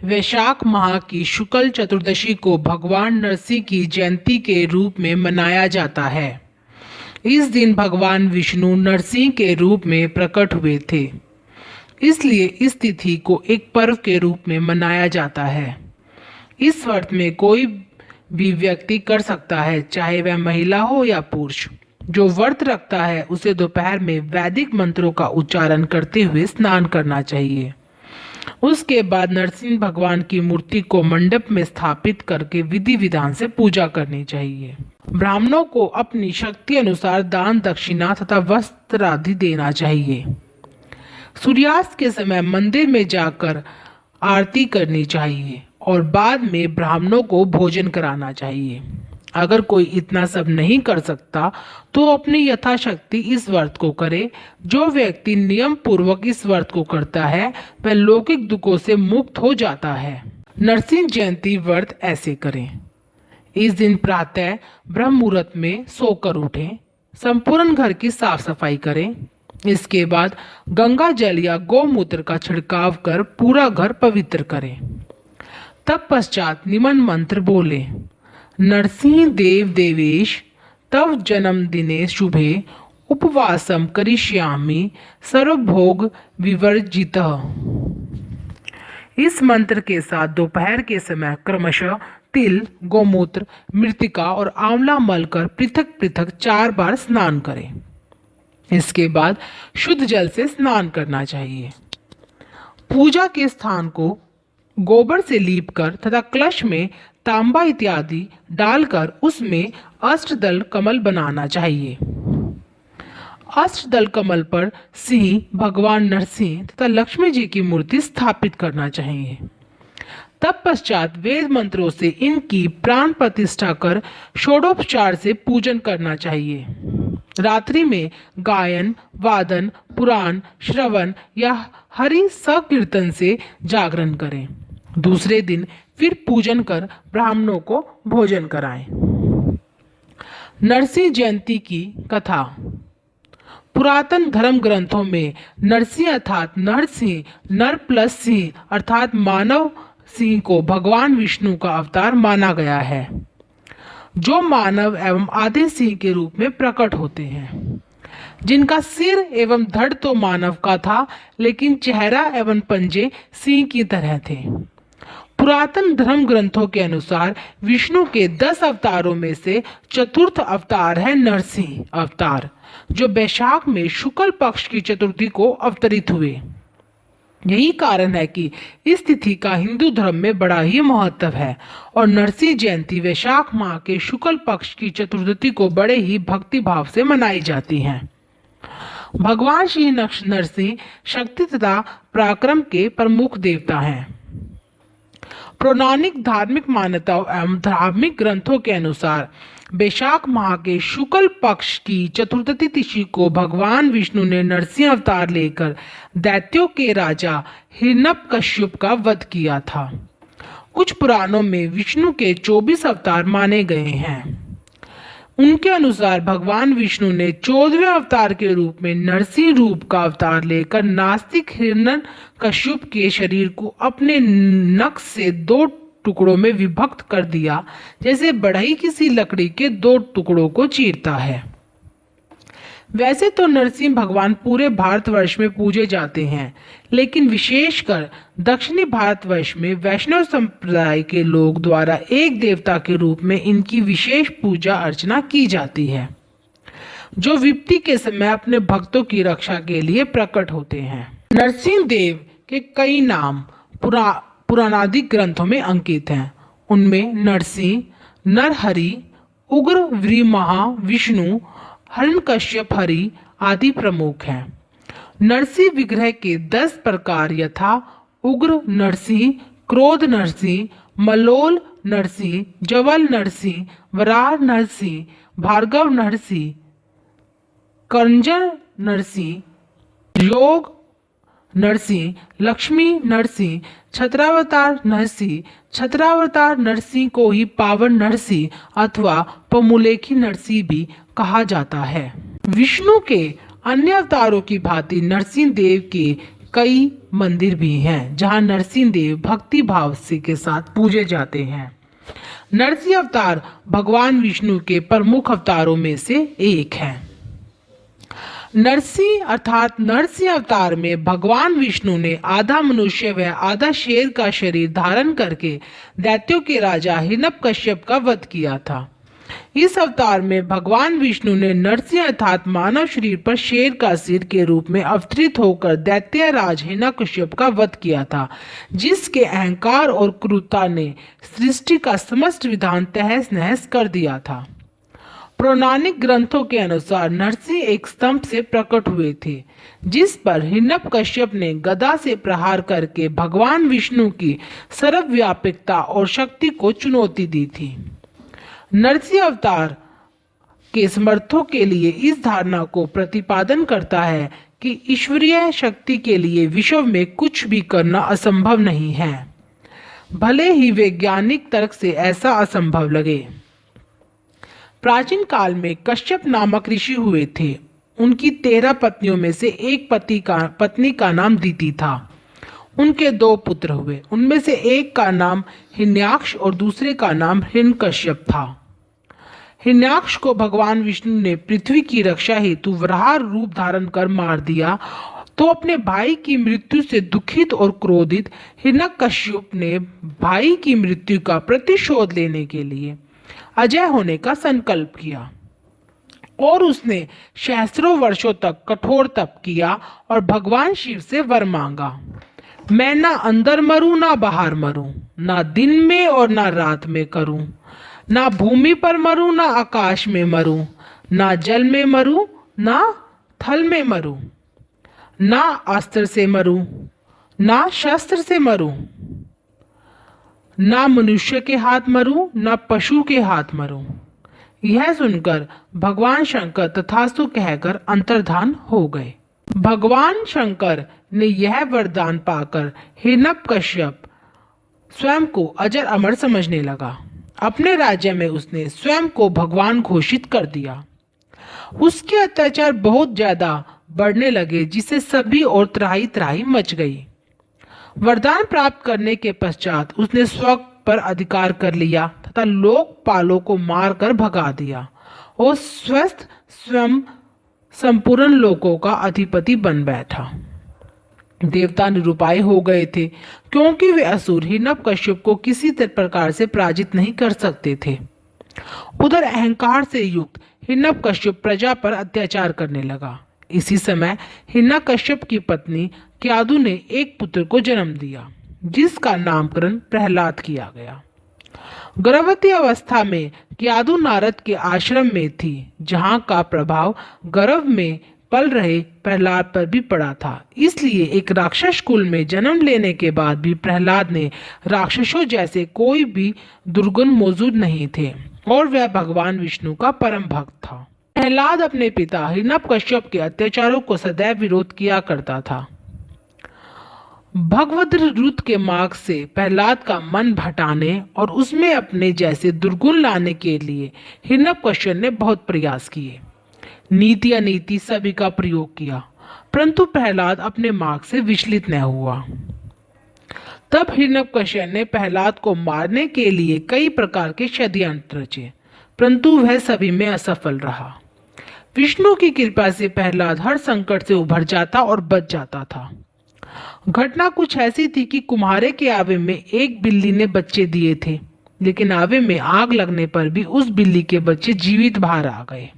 वैशाख माह की शुक्ल चतुर्दशी को भगवान नरसिंह की जयंती के रूप में मनाया जाता है। इस दिन भगवान विष्णु नरसिंह के रूप में प्रकट हुए थे, इसलिए इस तिथि को एक पर्व के रूप में मनाया जाता है। इस व्रत में कोई भी व्यक्ति कर सकता है, चाहे वह महिला हो या पुरुष। जो व्रत रखता है उसे दोपहर में वैदिक मंत्रों का उच्चारण करते हुए स्नान करना चाहिए। उसके बाद नरसिंह भगवान की मूर्ति को मंडप में स्थापित करके विधि विधान से पूजा करनी चाहिए। ब्राह्मणों को अपनी शक्ति अनुसार दान दक्षिणा तथा वस्त्र आदि देना चाहिए। सूर्यास्त के समय मंदिर में जाकर आरती करनी चाहिए और बाद में ब्राह्मणों को भोजन कराना चाहिए। अगर कोई इतना सब नहीं कर सकता तो अपनी यथाशक्ति इस व्रत को करे। जो व्यक्ति नियम पूर्वक इस व्रत को करता है वह लौकिक दुखों से मुक्त हो जाता है। नरसिंह जयंती व्रत ऐसे करें। इस दिन प्रातः ब्रह्म मुहूर्त में सोकर उठें, संपूर्ण घर की साफ सफाई करें। इसके बाद गंगा जल या गौमूत्र का छिड़काव कर पूरा घर पवित्र करें। तत्पश्चात निमन मंत्र बोले। नरसिंह देव देवेश तव जन्मदिने शुभे उपवासम करिष्यामि सर्वभोग विवर्जितः। इस मंत्र के साथ दोपहर के समय क्रमशः तिल, गौमूत्र, मृतिका और आंवला मलकर पृथक पृथक 4 बार स्नान करें। इसके बाद शुद्ध जल से स्नान करना चाहिए। पूजा के स्थान को गोबर से लीपकर तथा कलश में तांबा इत्यादि डालकर उसमें अष्टदल कमल बनाना चाहिए। अष्टदल कमल पर सिंह, भगवान नरसिंह तथा लक्ष्मी जी की मूर्ति स्थापित करना चाहिए। तत्पश्चात वेद मंत्रों से इनकी प्राण प्रतिष्ठा कर षोडोपचार से पूजन करना चाहिए। रात्रि में गायन, वादन, पुराण श्रवण या हरि संकीर्तन से जागरण करें। दूसरे दिन फिर पूजन कर ब्राह्मणों को भोजन कराएं। नरसिंह जयंती की कथा। पुरातन धर्म ग्रंथों में नरसिंह अर्थात नरसिंह, नर प्लस सिंह अर्थात मानव सिंह को भगवान विष्णु का अवतार माना गया है, जो मानव एवं आधे सिंह के रूप में प्रकट होते हैं। जिनका सिर एवं धड़ तो मानव का था, लेकिन चेहरा एवं पंजे सिंह की तरह थे। पुरातन धर्म ग्रंथों के अनुसार विष्णु के 10 अवतारों में से चतुर्थ अवतार है नरसिंह अवतार, जो वैशाख में शुक्ल पक्ष की चतुर्थी को अवतरित हुए। यही कारण है कि इस तिथि का हिंदू धर्म में बड़ा ही महत्व है और नरसिंह जयंती वैशाख माह के शुक्ल पक्ष की चतुर्थी को बड़े ही भक्ति भाव से मनाई जाती है। भगवान श्री नरसिंह शक्ति तथा पराक्रम के प्रमुख देवता हैं। पौराणिक धार्मिक मान्यताओं एवं धार्मिक ग्रंथों के अनुसार वैशाख माह के शुक्ल पक्ष की चतुर्थी तिथि को भगवान विष्णु ने नरसिंह अवतार लेकर दैत्यों के राजा हिरण्यकश्यप का वध किया था। कुछ पुराणों में विष्णु के 24 अवतार माने गए हैं। उनके अनुसार भगवान विष्णु ने 14वें अवतार के रूप में नरसिंह रूप का अवतार लेकर नास्तिक हिरण्यकश्यप के शरीर को अपने नख से 2 टुकड़ों में विभक्त कर दिया, जैसे बढ़ई किसी लकड़ी के 2 टुकड़ों को चीरता है। वैसे तो नरसिंह भगवान पूरे भारतवर्ष में पूजे जाते हैं, लेकिन विशेषकर दक्षिणी भारतवर्ष में वैष्णव संप्रदाय के लोग द्वारा एक देवता के रूप में इनकी विशेष पूजा अर्चना की जाती है, जो विपत्ति के समय अपने भक्तों की रक्षा के लिए प्रकट होते हैं। नरसिंह देव के कई नाम पुराणादिक ग्रंथों में अंकित हैं। उनमें नरसिंह, नरहरि, उग्र वीरमहा विष्णु, हिरण्यकश्यप हरि आदि प्रमुख हैं। नरसिंह विग्रह के 10 प्रकार यथा उग्र नरसिंह, क्रोध नरसिंह, मलोल नरसिंह, जवल नरसिंह, वराह नरसिंह, भार्गव नरसिंह, कंजर नरसिंह, योग नरसिंह, लक्ष्मी नरसिंह, छत्रावतार नरसिंह। छत्रावतार नरसिंह को ही पावन नरसिंह अथवा पमुलेखी नरसिंह भी कहा जाता है। विष्णु के अन्य अवतारों की भांति नरसिंह देव के कई मंदिर भी हैं जहां नरसिंह देव भक्ति भाव से के साथ पूजे जाते हैं। नरसिंह अवतार भगवान विष्णु के प्रमुख अवतारों में से एक है। नरसिंह अर्थात नरसिंह अवतार में भगवान विष्णु ने आधा मनुष्य व आधा शेर का शरीर धारण करके दैत्यों के राजा हिरण्यकश्यप का वध किया था। इस अवतार में भगवान विष्णु ने नरसिंह अर्थात मानव शरीर पर शेर का सिर के रूप में अवतरित होकर दैत्य राज हिरण्यकश्यप का वध किया था, जिसके अहंकार और क्रूरता ने सृष्टि का समस्त विधान तहस नहस कर दिया था। पौराणिक ग्रंथों के अनुसार नरसिंह एक स्तंभ से प्रकट हुए थे, जिस पर हिरण्यकश्यप ने गदा से प्रहार करके भगवान विष्णु की सर्वव्यापकता और शक्ति को चुनौती दी थी। नरसिंह अवतार के समर्थों के लिए इस धारणा को प्रतिपादन करता है कि ईश्वरीय शक्ति के लिए विश्व में कुछ भी करना असंभव नहीं है, भले ही वैज्ञानिक तर्क से ऐसा असंभव लगे। प्राचीन काल में कश्यप नामक ऋषि हुए थे। उनकी 13 पत्नियों में से एक पत्नी का नाम दीति था। उनके 2 पुत्र हुए, उनमें से एक का नाम हिरण्याक्ष और दूसरे का नाम हिरण्यकश्यप था। हिरण्याक्ष को भगवान विष्णु ने पृथ्वी की रक्षा हेतु वराह रूप धारण कर मार दिया, तो अपने भाई की मृत्यु से दुखित और क्रोधित हिरण्यकश्यप ने भाई की मृत्यु का प्रतिशोध लेने के लिए अजय होने का संकल्प किया और उसने सहस्त्रों वर्षों तक कठोर तप किया और भगवान शिव से वर मांगा, मैं ना अंदर मरूं ना बाहर मरूं, ना दिन में और ना रात में करूं, ना भूमि पर मरूं ना आकाश में मरूं, ना जल में मरूं ना थल में मरूं, ना अस्त्र से मरूं ना शस्त्र से मरूं, ना मनुष्य के हाथ मरूं ना पशु के हाथ मरूं। यह सुनकर भगवान शंकर तथास्तु कहकर अंतर्धान हो गए। भगवान शंकर ने यह वरदान पाकर हिरण्यकश्यप स्वयं को अजर अमर समझने लगा। अपने राज्य में उसने स्वयं को भगवान घोषित कर दिया। उसके अत्याचार बहुत ज्यादा बढ़ने लगे, जिससे सभी और त्राही त्राही मच गई। वरदान प्राप्त करने के पश्चात उसने स्वर्ग पर अधिकार कर लिया तथा लोकपालों को मारकर भगा दिया और स्वस्थ स्वयं संपूर्ण लोकों का अधिपति बन बैठा। देवता निरुपाय हो गए थे, क्योंकि वे असुर हिरण्यकश्यप को किसी प्रकार से पराजित नहीं कर सकते थे। उधर अहंकार से युक्त हिरण्यकश्यप प्रजा पर अत्याचार करने लगा। इसी समय हिरण्यकश्यप की पत्नी क्यादु ने एक पुत्र को जन्म दिया, जिसका नामकरण प्रहलाद किया गया। गर्भवती अवस्था में क्यादु नारद के आश्रम में थी, जहां का प्रभाव गर्भ में पल रहे प्रहलाद पर भी पड़ा था। इसलिए एक राक्षस कुल में जन्म लेने के बाद भी प्रहलाद ने राक्षसों जैसे कोई भी दुर्गुण मौजूद नहीं थे और वह भगवान विष्णु का परम भक्त था। प्रहलाद अपने पिता हिरण्यकश्यप के अत्याचारों को सदैव विरोध किया करता था। भगवद्र रुत के मार्ग से प्रहलाद का मन भटाने और उसमें अपने जैसे दुर्गुण लाने के लिए हिरण्यकश्यप ने बहुत प्रयास किए। नीति अनीति सभी का प्रयोग किया, परंतु प्रहलाद अपने मार्ग से विचलित न हुआ। तब हिरण्यकश्यप ने प्रहलाद को मारने के लिए कई प्रकार के षड्यंत्र रचे, परंतु वह सभी में असफल रहा। विष्णु की कृपा से प्रहलाद हर संकट से उभर जाता और बच जाता था। घटना कुछ ऐसी थी कि कुम्हारे के आवे में एक बिल्ली ने बच्चे दिए थे, लेकिन आवे में आग लगने पर भी उस बिल्ली के बच्चे जीवित बाहर आ गए।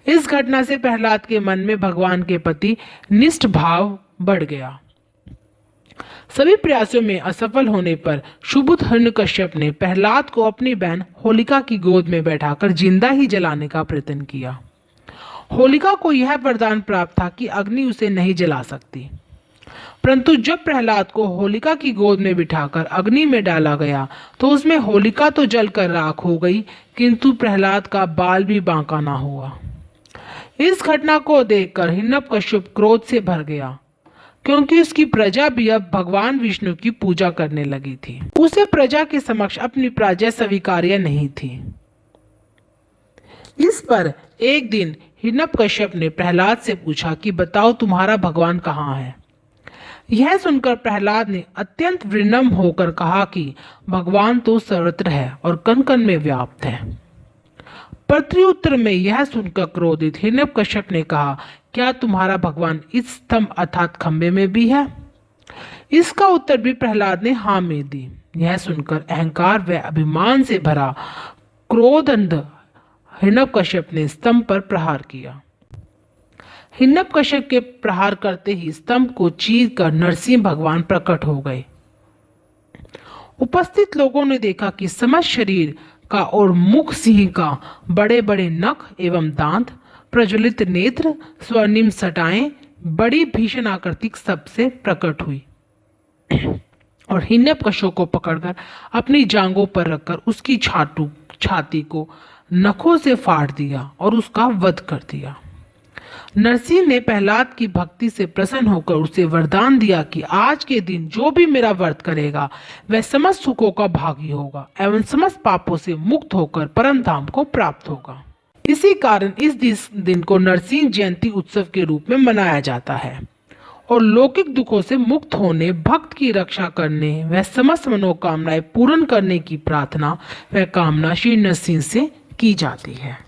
इस घटना से प्रहलाद के मन में भगवान के प्रति निष्ठ भाव बढ़ गया। सभी प्रयासों में असफल होने पर सुबुध हिरण्यकश्यप ने प्रहलाद को अपनी बहन होलिका की गोद में बैठाकर जिंदा ही जलाने का प्रयत्न किया। होलिका को यह वरदान प्राप्त था कि अग्नि उसे नहीं जला सकती, परंतु जब प्रहलाद को होलिका की गोद में बिठाकर अग्नि में डाला गया तो उसमें होलिका तो जलकर राख हो गई, किंतु प्रहलाद का बाल भी बांका ना हुआ। इस घटना को देखकर हिरण्यकश्यप क्रोध से भर गया, क्योंकि उसकी प्रजा भी अब भगवान विष्णु की पूजा करने लगी थी। उसे प्रजा के समक्ष अपनी प्रजा स्वीकार्य नहीं थी। इस पर एक दिन हिरण्यकश्यप ने प्रहलाद से पूछा कि बताओ तुम्हारा भगवान कहाँ है। यह सुनकर प्रहलाद ने अत्यंत विनम्र होकर कहा कि भगवान तो सर्वत्र है और कण कण में व्याप्त है। प्रत्युत्तर में यह सुनकर क्रोधित हिरण्यकश्यप ने कहा, क्या तुम्हारा भगवान इस स्तंभ अर्थात खंबे में भी है? इसका उत्तर भी प्रहलाद ने हाँ में दी। यह सुनकर अहंकार व अभिमान से भरा क्रोधांध हिरण्यकश्यप ने स्तंभ पर प्रहार किया। हिरण्यकश्यप के प्रहार करते ही स्तंभ को चीर कर नरसिंह भगवान प्रकट हो गए। उपस्थित लोगों ने देखा कि समस्त शरीर का और मुख सिंह का, बड़े बड़े नख एवं दांत, प्रज्वलित नेत्र, स्वर्णिम सटाएं, बड़ी भीषण आकृति सबसे प्रकट हुई और हिरण्यकश्यप को पकड़कर अपनी जांघों पर रखकर उसकी छाती को नखों से फाड़ दिया और उसका वध कर दिया। नरसिंह ने प्रहलाद की भक्ति से प्रसन्न होकर उसे वरदान दिया कि आज के दिन जो भी मेरा व्रत करेगा वह समस्त सुखों का भागी होगा एवं समस्त पापों से मुक्त होकर परम धाम को प्राप्त होगा। इसी कारण इस दिन को नरसिंह जयंती उत्सव के रूप में मनाया जाता है और लौकिक दुखों से मुक्त होने, भक्त की रक्षा करने व समस्त मनोकामनाएं पूर्ण करने की प्रार्थना व कामना श्री नरसिंह से की जाती है।